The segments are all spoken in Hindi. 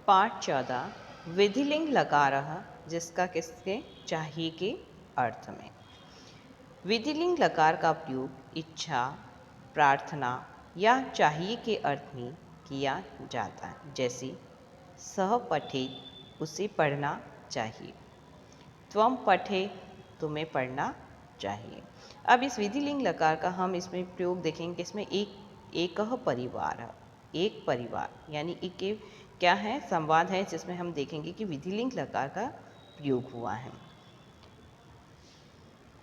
पाठ 14 विधिलिंग लकारः जिसका किसके चाहिए के अर्थ में। विधिलिंग लकार का प्रयोग इच्छा, प्रार्थना या चाहिए के अर्थ में किया जाता है। जैसे सह पठेत उसे पढ़ना चाहिए, त्वम पठे तुम्हें पढ़ना चाहिए। अब इस विधिलिंग लकार का हम इसमें प्रयोग देखेंगे। इसमें एक परिवार है, एक परिवार यानी एक क्या है, संवाद है, जिसमें हम देखेंगे कि विधिलिंग लकार का प्रयोग हुआ है।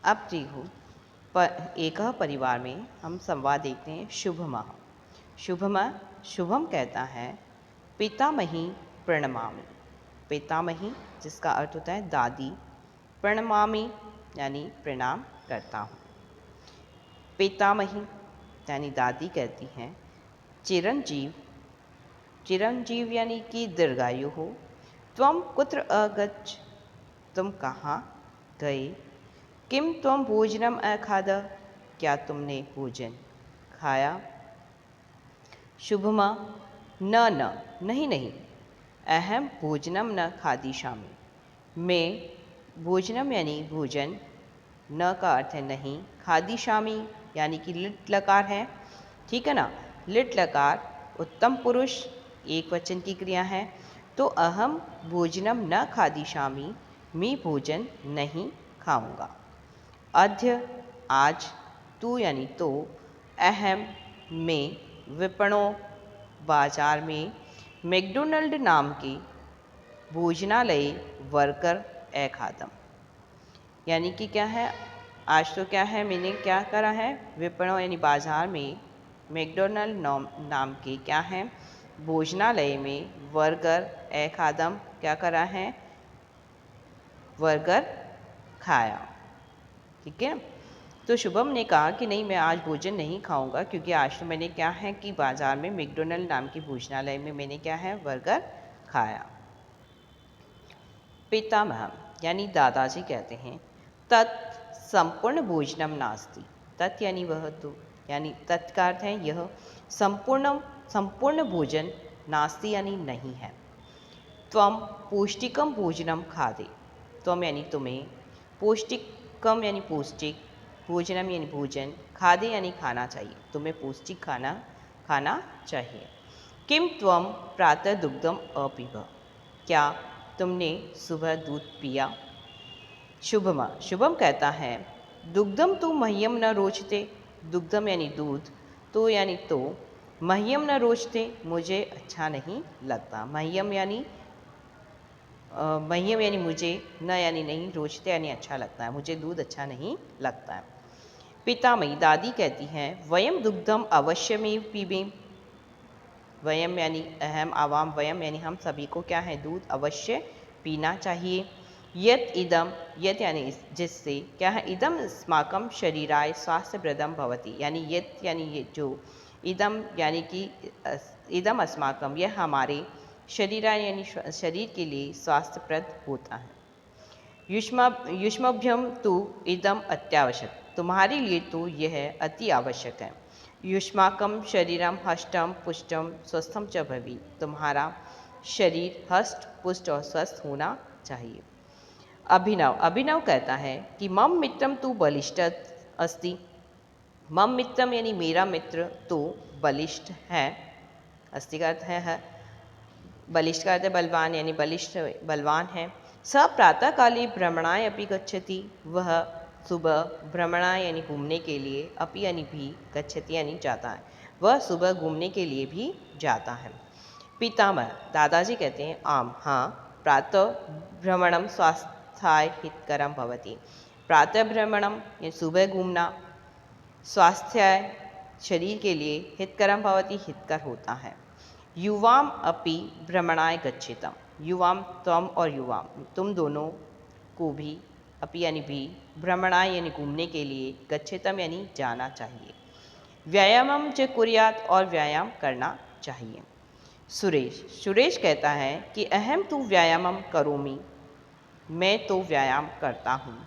अब देखो एक परिवार में हम संवाद देखते हैं। शुभमा शुभमा शुभम कहता है पितामही प्रणमामि। पितामही जिसका अर्थ होता है दादी, प्रणमामि यानी प्रणाम करता हूँ। पितामही यानी दादी कहती हैं चिरंजीव, चिरंजीव यानी कि दीर्घायु हो। त्वम कुत्र अगच्छ, तुम कहाँ गए। किम त्वम भोजनम अखाद, क्या तुमने भोजन खाया। शुभमा न नहीं नहीं, अहम भोजनम न खादिष्यामि, मैं भोजनम यानी भोजन, न का अर्थ है नहीं, खादिष्यामि यानी कि लिट लकार है, ठीक है ना। लिट लकार उत्तम पुरुष एक वचन की क्रिया है। तो अहम भोजनम न खादिष्यामि, मैं भोजन नहीं खाऊंगा। अद्य आज, तू यानी तो, अहम में, विपणो बाजार में, मैकडोनल्ड नाम के भोजनालय वर्कर अखादम, यानी कि क्या है, आज तो क्या है, मैंने क्या करा है, विपणो यानी बाजार में, मैकडोनल्ड नाम के क्या है भोजनालय में, वर्गर अखादम क्या करा है, वर्गर खाया, ठीक है। तो शुभम ने कहा कि नहीं, मैं आज भोजन नहीं खाऊंगा, क्योंकि आज तो मैंने क्या है कि बाजार में मैकडोनल्ड नाम की भोजनालय में मैंने क्या है बर्गर खाया। पितामह यानी दादाजी कहते हैं तत् संपूर्ण भोजनम नास्ति। तत् यानी वह, तो यानी तत्का अर्थ है यह, संपूर्ण भोजन, नास्ति यानी नहीं है। त्वम पौष्टिकम भोजनम खादे, त्वम यानी तुम्हें, पौष्टिकम यानी पौष्टिक, भोजनम यानी भोजन, खादे यानी खाना चाहिए, तुम्हें पौष्टिक खाना खाना चाहिए। किम त्वम प्रातः दुग्धम अपीब, क्या तुमने सुबह दूध पिया। शुभमा शुभम कहता है दुग्धम तो मह्यम न रोचते, दुग्धम यानी दूध, तो यानी तो, मह्यम न रोचते मुझे अच्छा नहीं लगता। मह्यम यानी मह्यम यानी मुझे, न यानी नहीं, रोचते यानी अच्छा लगता है, मुझे दूध अच्छा नहीं लगता है। पितामही दादी कहती हैं वयम दुग्धम अवश्यमेव पीबेम, वयम यानी अहम, आवाम, वयम यानी हम सभी को क्या है दूध अवश्य पीना चाहिए। यत इदम, यत यानी जिससे, क्या है, इदम अस्माकं शरीराय स्वास्थ्यप्रदम भवति, यानी यत यानी ये जो, इदम यानी कि इदम अस्माकं यह हमारे, शरीराय यानी शरीर के लिए स्वास्थ्यप्रद होता है। युष्मभ्यम तो इदम अत्यावश्यक, तुम्हारे लिए तो यह अति आवश्यक है। युष्माकम शरीरम हष्टम पुष्टम स्वस्थम च भवी, तुम्हारा शरीर हष्ट पुष्ट और स्वस्थ होना चाहिए। अभिनव अभिनव कहता है कि मम मित्रम तु बलिष्ठ अस्ति, मम मित्रम यानी मेरा मित्र तो बलिष्ठ है, अस्ति का अर्थ है, बलिष्ठ का अर्थ है बलवान, यानी बलिष्ठ बलवान है। स प्रातः काले भ्रमणाय अपि गच्छति, वह सुबह भ्रमणाय यानी घूमने के लिए, अपि यानी भी, गच्छति यानी जाता है, वह सुबह घूमने के लिए भी जाता है। पितामह दादाजी कहते हैं आम हाँ, प्रातः भ्रमणम स्वास्थ्याय हितकरम भवति, प्रातः भ्रमणम यानी सुबह घूमना, स्वास्थ्याय शरीर के लिए, हितकरम भवति हितकर होता है। युवाम अपि भ्रमणाय गच्छेतम, युवाम त्वम और युवाम तुम दोनों को भी, अपि यानी भी, भ्रमणाय यानी घूमने के लिए, गच्छेतम यानी जाना चाहिए। व्यायामम च कुर्यात, और व्यायाम करना चाहिए। सुरेश सुरेश कहता है कि अहम तु व्यायामम करोमि, मैं तो व्यायाम करता हूँ।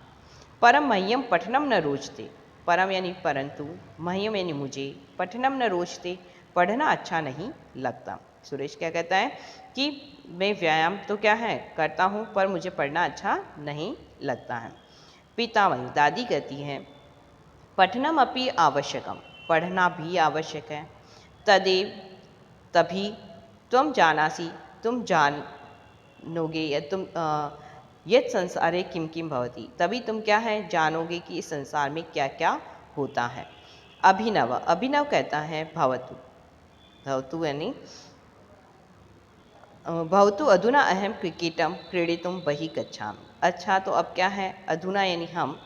परम मह्यम पठनम न रोचते, परम यानी परंतु, मह्यम यानी मुझे, पठनम न रोचते पढ़ना अच्छा नहीं लगता। सुरेश क्या कहता है कि मैं व्यायाम तो क्या है करता हूँ, पर मुझे पढ़ना अच्छा नहीं लगता है। पितामही दादी कहती हैं पठनम अपि आवश्यकम, पढ़ना भी आवश्यक है। तदेव तभी त्वं जानासि, तुम जानोगे या तुम यत् संसारे किम किम भवति, तभी तुम क्या है जानोगे कि इस संसार में क्या क्या होता है। अभिनव अभिनव कहता है भवतु, भवतु यानी भवतु अधुना अहम क्रिकेटम क्रीडितुम बहि गच्छामि। अच्छा तो अब क्या है अधुना यानी हम,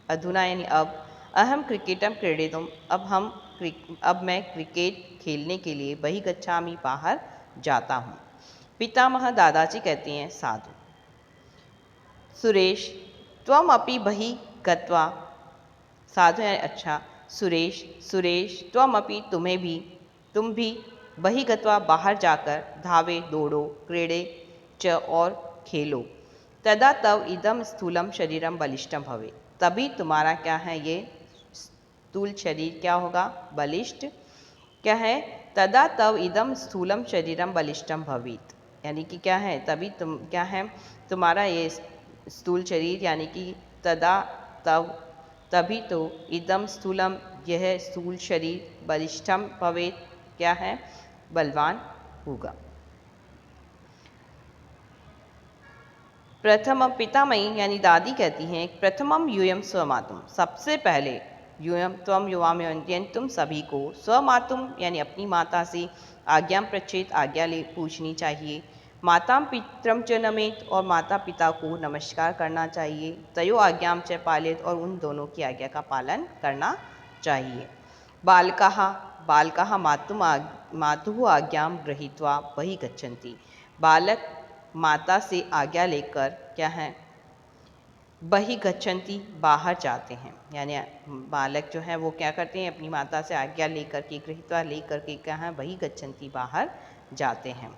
अधुना यानी अब, अहम क्रिकेटम क्रीडितुम अब मैं क्रिकेट खेलने के लिए बहि गच्छामि बाहर जाता हूँ। पितामह दादाजी कहते हैं साधु। सुरेश त्वम अपि बहि गत्वा, साधु यानी अच्छा, सुरेश सुरेश त्वम अपि तुम्हें भी, तुम भी बहि गत्वा बाहर जाकर धावे दौड़ो क्रीडे च और खेलो। तदा तव इदम स्थूलम शरीरम बलिष्ठम भवे, तभी तुम्हारा क्या है ये स्थूल शरीर क्या होगा बलिष्ठ। क्या है तदा तव इदम स्थूलम शरीरम बलिष्ठम भवेत, यानी कि क्या है तभी तुम क्या है तुम्हारा ये स्थूल शरीर, यानी कि तदा तव तभी तो इदम स्थूलम यह स्थूल शरीर बलिष्ठम भवेत क्या है बलवान होगा। प्रथम पितामही यानी दादी कहती हैं प्रथमम यूयम स्वमातुम, सबसे पहले यूयम त्वम युवाम यानी तुम सभी को स्वमातुम यानी अपनी माता से आज्ञा प्रचेत आज्ञा ले पूछनी चाहिए। माताम पितरम च नमेत, और माता पिता को नमस्कार करना चाहिए। तयो आज्ञाम च पालित, और उन दोनों की आज्ञा का पालन करना चाहिए। बालकाः बालकाः मातुः आज्ञाम गृहीत्वा बहि गच्छन्ति, बालक माता से आज्ञा लेकर क्या है बहि गच्छन्ति बाहर जाते हैं, यानी बालक जो है वो क्या करते हैं अपनी माता से आज्ञा लेकर के गृहीत्वा लेकर के क्या है बहि गच्छन्ति बाहर जाते हैं।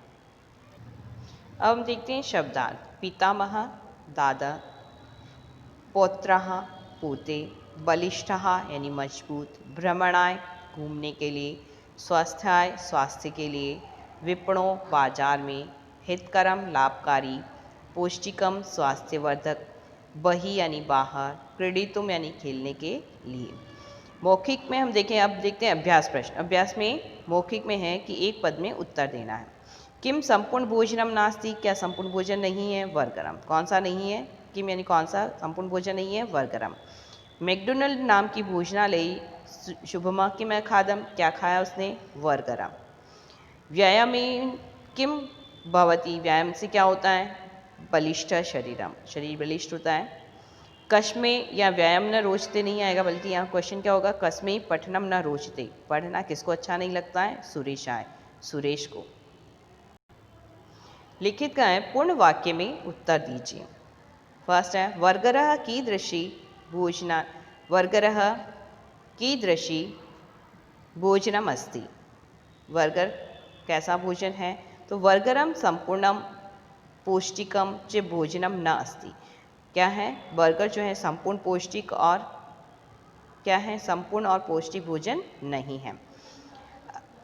अब हम देखते हैं शब्दार्थ। पितामह दादा, पौत्रः पोते, बलिष्ठः यानी मजबूत, भ्रमणाय घूमने के लिए, स्वास्थ्याय स्वास्थ्य के लिए, विपणो बाजार में, हितकरम लाभकारी, पौष्टिकम स्वास्थ्यवर्धक, बहि यानी बाहर, क्रीडितुम यानी खेलने के लिए। मौखिक में हम देखें, अब देखते हैं अभ्यास प्रश्न। अभ्यास में मौखिक में है कि एक पद में उत्तर देना है। किम संपूर्ण भोजनम नास्ति, क्या संपूर्ण भोजन नहीं है वर्गरम, कौन सा नहीं है किम यानी कौन सा संपूर्ण भोजन नहीं है वर्गरम। मैकडोनल्ड नाम की भोजनालय शुभमा किम खादम, क्या खाया उसने वर्गरम। व्यायाम किम भवति, व्यायाम से क्या होता है बलिष्ठ शरीरम, शरीर बलिष्ठ होता है। कस्मे या व्यायाम न रोचते नहीं आएगा, बल्कि यहाँ क्वेश्चन क्या होगा कस्मे पठनम न रोचते, पढ़ना किसको अच्छा नहीं लगता है सुरेशाय, सुरेश को। लिखित का है पूर्ण वाक्य में उत्तर दीजिए। फर्स्ट है वर्गरः कीदृशी भोजना, वर्गरः कीदृशी भोजनम अस्ति, वर्गर कैसा भोजन है, तो वर्गरम संपूर्णम पौष्टिकम च भोजनम न अस्ति, क्या है बर्गर जो है संपूर्ण पौष्टिक और क्या है संपूर्ण और पौष्टिक भोजन नहीं है।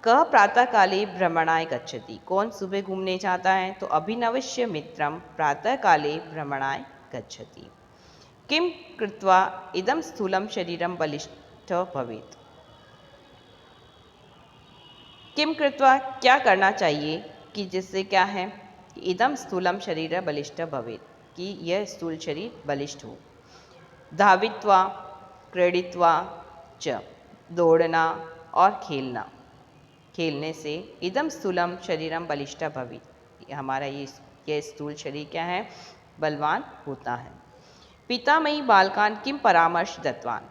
कः प्रातःकाले भ्रमणाय गच्छति, कौन सुबह घूमने जाता है, तो अभिनवस्य मित्रम प्रातःकाले भ्रमणाय गच्छति। किम कृत्वा इदं स्थूलं शरीरं बलिष्ठ भवेत्, किम कृत्वा क्या करना चाहिए कि जिससे क्या है इदम स्थूलम शरीर बलिष्ठ भवेत्, कि यह स्थूल शरीर बलिष्ठ हो। धावित्वा क्रीडित्वा च, दौड़ना और खेलना, खेलने से इदम स्थूलम शरीरम बलिष्ठ भवेत्, हमारा ये स्थूल शरीर क्या है बलवान होता है। पितामही बालकान किम परामर्श दत्तवान,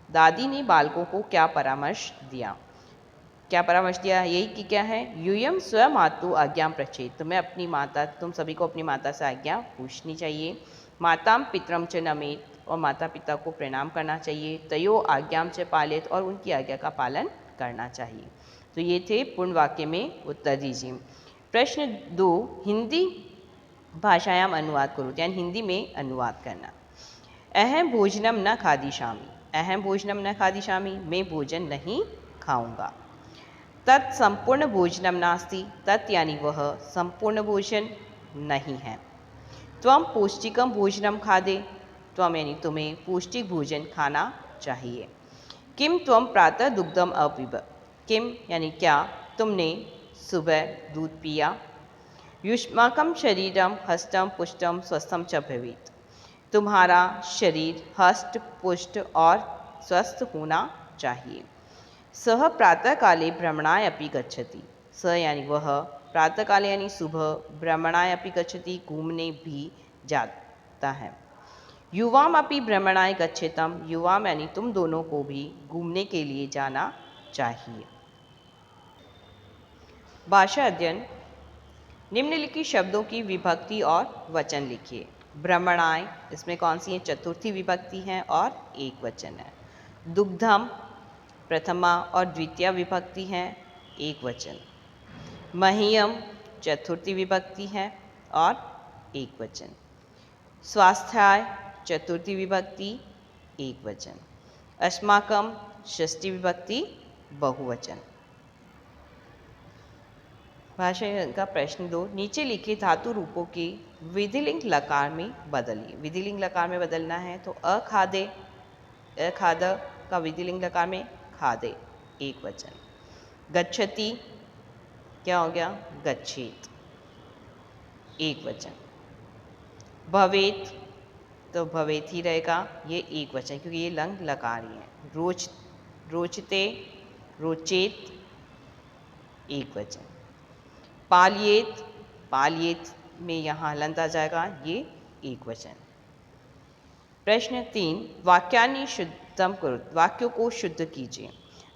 दादी ने बालकों को क्या परामर्श दिया, क्या परामर्श दिया, यही कि क्या है यूयम स्वयं मातु आज्ञा प्रचेत, तुम्हें अपनी माता, तुम सभी को अपनी माता से आज्ञा पूछनी चाहिए। माताम पितरम च नमेत, और माता पिता को प्रणाम करना चाहिए। तयो आज्ञाम च पालित, और उनकी आज्ञा का पालन करना चाहिए। तो ये थे पूर्ण वाक्य में उत्तर दीजिए। प्रश्न 2 हिंदी भाषायाम अनुवाद करो, यानी हिंदी में अनुवाद करना। अहम भोजनम न खादिशामि, अहम भोजनम न खादिशामि, मैं भोजन नहीं खाऊंगा। तत् संपूर्ण भोजनम नास्ति, तत् यानी वह संपूर्ण भोजन नहीं है। त्वम पौष्टिकम भोजनम खादे, त्वम यानी तुम्हें पौष्टिक भोजन खाना चाहिए। किम त्वम प्रातः दुग्धम अपिब, किम यानी क्या तुमने सुबह दूध पिया। युष्माकम शरीरम हष्टम पुष्टम स्वस्थम च भवेत्, तुम्हारा शरीर हष्ट पुष्ट और स्वस्थ होना चाहिए। सह प्रातःकाले भ्रमणाय अपि गच्छति, स यानी वह प्रातःकाले यानी सुबह भ्रमणाय अपि गच्छति घूमने भी जाता है। युवाम अपि भ्रमणाय गच्छेतम, युवाम यानी तुम दोनों को भी घूमने के लिए जाना चाहिए। भाषा अध्ययन। निम्नलिखित शब्दों की विभक्ति और वचन लिखिए। भ्रमणाय, इसमें कौन सी है, चतुर्थी विभक्ति है और एक वचन है। दुग्धम प्रथमा और द्वितीय विभक्ति है, एक वचन। मह्यम चतुर्थी विभक्ति है और एक वचन। स्वास्थ्याय चतुर्थी विभक्ति, एक वचन। अस्माकम षष्ठी विभक्ति, बहुवचन। भाषा का प्रश्न 2, नीचे लिखे धातु रूपों के विधिलिंग लकार में बदलिए। विधिलिंग लकार में बदलना है तो अखादे, अखाद का विधिलिंग लकार में खादे, एक वचन। गच्छति क्या हो गया, गच्छेत, एक वचन। भवेत तो भवेत ही रहेगा, ये एक वचन क्योंकि ये लंग लकारी है। रोचते रोचेत, एक वचन। पालियेत, पालियेत में यहाँ हलंत आ जाएगा, ये एक वचन। प्रश्न 3, वाक्यानि शुद्धम करो, वाक्यों को शुद्ध कीजिए।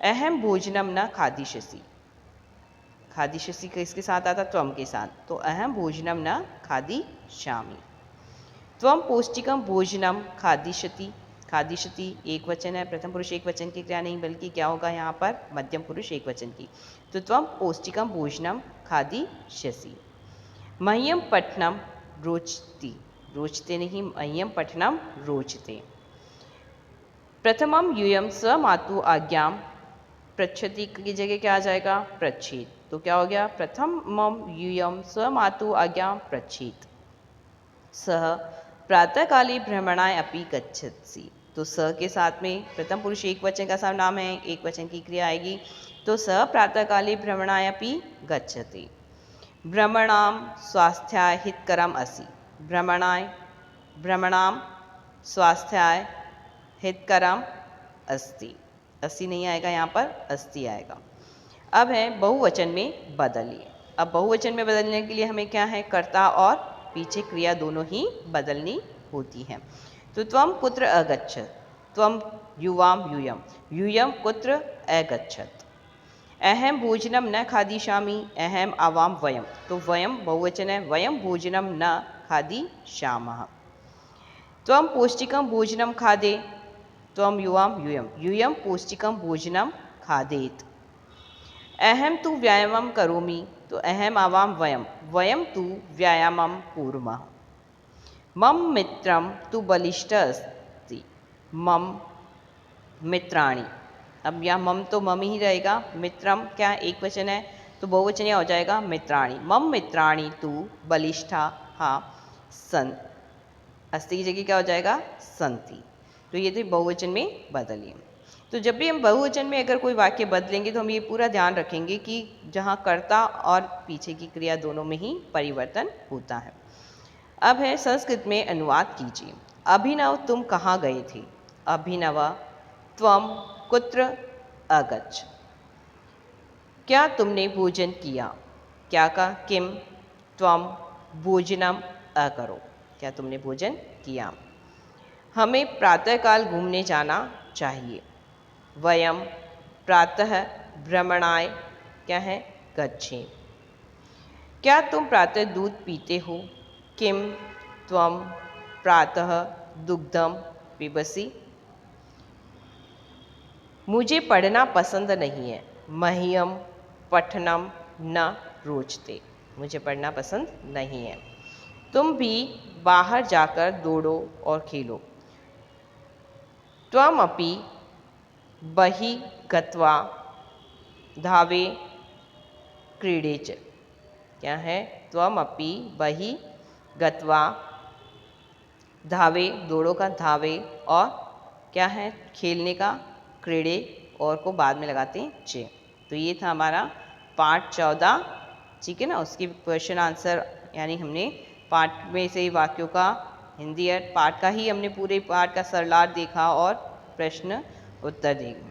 अहम भोजनम न खादिष्यसि, खादिष्यसि किसके साथ आता, त्वम के साथ, तो अहम भोजनम न खादिष्यामि। त्वम पौष्टिकम भोजनम खादिष्यति, खादिष्यति एक वचन है, प्रथम पुरुष एक वचन की क्रिया नहीं बल्कि क्या होगा यहाँ पर, मध्यम पुरुष एक वचन की, तो त्वम पौष्टिकम भोजनम खादिष्यसि। मह्यम पठनम रोचति, रोचते नहीं, मह्यम पठनम रोचते। प्रथमम यूयम स मातु आज्ञाम पृच्छति की जगह क्या आ जाएगा, पृच्छेत, तो क्या हो गया, प्रथमम यूयम स मातु आज्ञाम पृच्छेत। सह प्रातःकाले भ्रमणाय अपि गच्छति, तो स के साथ में प्रथम पुरुष एक वचन का सर्वनाम है, एक वचन की क्रिया आएगी, तो स प्रातःकाले भ्रमणाय अपि गच्छति। भ्रमणाम स्वास्थ्याय हितकरम असि, भ्रमणाय भ्रमणाम स्वास्थ्याय हितकरम अस्ति, अस्ति नहीं आएगा यहाँ पर, अस्ति आएगा। अब है बहुवचन में बदलिए। अब बहुवचन में बदलने के लिए हमें क्या है, कर्ता और पीछे क्रिया दोनों ही बदलनी होती है। तो त्वम कुत्र अगच्छत, त्वम युवाम यूयम, यूयम कुत्र अगच्छत। अहम भोजनम न खादिष्यामि, अहम आवाम वयम, तो वयम बहुवचन है, वयम भोजनम न खादिष्यामः। त्वम पौष्टिकम भोजनम खादे, त्वम युवाम यूयम, यूयम पौष्टिकम भोजनम खादेत। अहम तु व्यायामं करोमि, तो अहम आवाम वयम, वयम तु व्यायामं कुर्मः। मम मित्रम तु बलिष्ठ अस्ति, मम मित्राणि, अब यहाँ मम तो मम ही रहेगा, मित्रम क्या एक वचन है तो बहुवचन हो जाएगा मित्राणि। मम मित्राणि तु बलिष्ठाः सन्, अस्ति की जगह क्या हो जाएगा, सन्ति, तो ये तो बहुवचन में बदलिए। तो जब भी हम बहुवचन में अगर कोई वाक्य बदलेंगे तो हम ये पूरा ध्यान रखेंगे कि जहाँ कर्ता और पीछे की क्रिया दोनों में ही परिवर्तन होता है। अब है संस्कृत में अनुवाद कीजिए। अभिनव तुम कहाँ गए थे, अभिनव त्वम कुत्र अगच्छ, क्या तुमने भोजन किया, क्या का किम, त्वम भोजनम अकरो, क्या तुमने भोजन किया। हमें प्रातःकाल घूमने जाना चाहिए, वयम प्रातः भ्रमणाय क्या है, गच्छे। क्या तुम प्रातः दूध पीते हो, किम त्वम प्रातः दुग्धम पिबसि। मुझे पढ़ना पसंद नहीं है, मह्यम पठनम न रोचते, मुझे पढ़ना पसंद नहीं है। तुम भी बाहर जाकर दौड़ो और खेलो, त्वमपि बहि गत्वा धावे क्रीडे च। क्या है? त्वमपि बहि गत्वा, धावे, दौड़ो का धावे, और क्या है? खेलने का क्रीडे, और को बाद में लगाते हैं चे। तो ये था हमारा पाठ 14, ठीक है ना। उसकी क्वेश्चन आंसर यानी हमने पाठ में से वाक्यों का हिंदी पाठ का ही हमने पूरे पाठ का सरलार्थ देखा और प्रश्न उत्तर देखे।